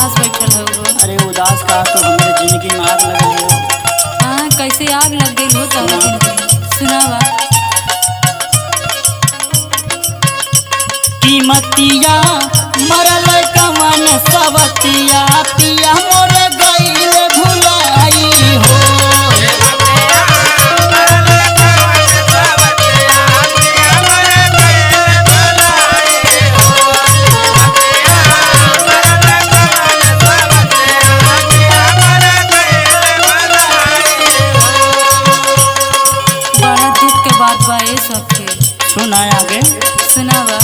उदास बैठल हो? अरे उदास का तो हमारे जिंदगी में आग लगे हो। हाँ, कैसे आग लग गई हो तोहरा जिंदगी? सुनावा। कीमतिया मरल कमन सवतिया पिया मोर गईल भुलाई हो। बड़ा दुख के बात बा ये सबके। सुना आगे। सुनावा।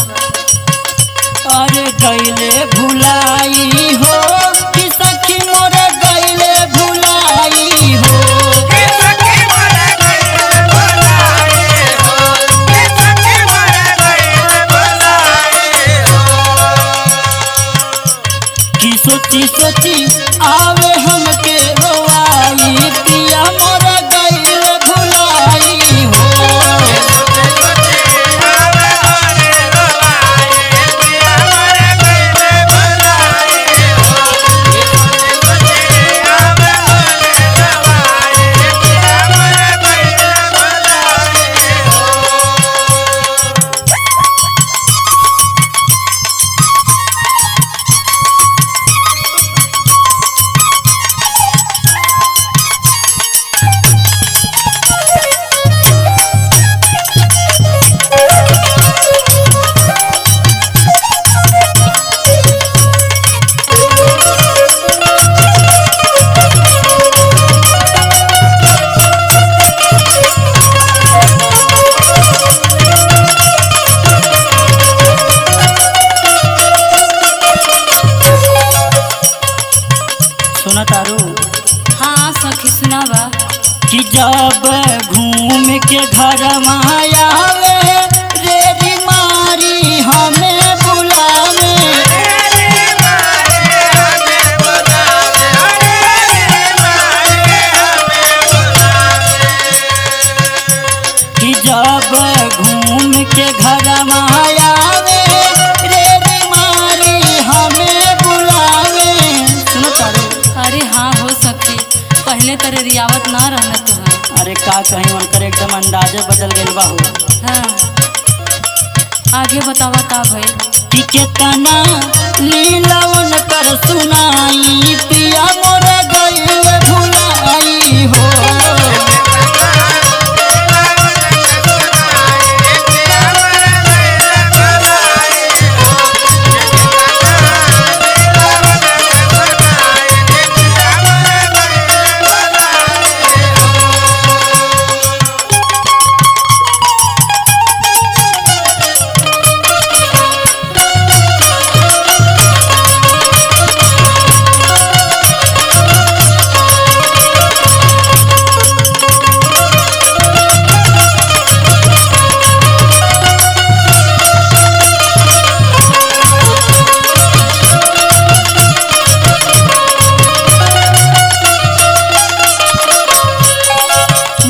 अरे गईले भुलाई हो कि सखी मोर गईले भुलाई हो। कि सोची सोची आवे हमके रोवाई पिया मोर गईले भुलाई हो। सुना तारू। हाँ सखी सुनावा। कि जब घूम के घर आवे रे बीमारी हमें बुलावे। कि जब घूम के घर आवे रे बीमारी हमें बुलावे। सुनो तारू। अरे हाँ हो सखी, पहले तेरे रियावत ना रहना तुहार। अरे का कहीं उनकर एकदम अंदाजे बदल गइल बा हो। हाँ, आगे बतावा का भाई। कि केतना लीला उनकर सुनाई पिया मोर गईल भुलाई हो।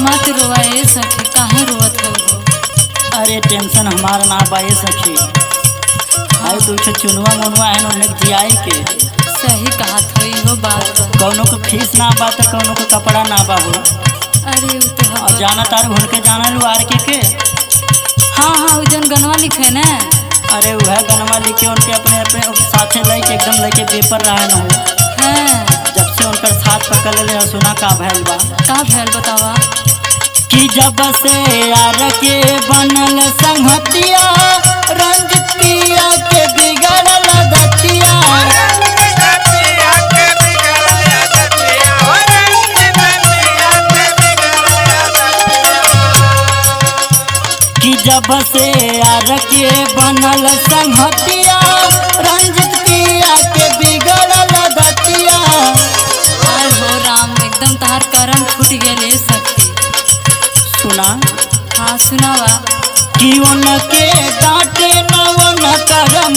मत रोवा ए सखी, काहे रोवत हो? अरे टेंशन हमार ना बाए सखी। अरे तू चुनवा मुनवा है उन्हें जियाई के। सही कहत होई हो बात बा। कौनो को फीस ना बा तो कौनो को कपड़ा ना बा हो। अरे उ तो और जाना तार भूल के जाना लू आर के। हाँ हाँ, उ जन गनवा लिखे ना। अरे वह गनमा लिखे उनके अपने अपने साथे लेके एकदम लेके पेपर रहा न हो। हाँ, जब से उनकर साथ पकड़ ले सुना का भैल बा। का भैल बतावा। कि जब से यार के बनल संगतिया रंजित पिया के बिगड़ल दतिया। कि जब से यार के बनल संगतिया रंजित पिया के बिगड़ल दतिया। हाय हो राम, एकदम तहार करम फूट गेले सखी। सुना। हाँ सुनावा। कि उनके डांटे न उनकर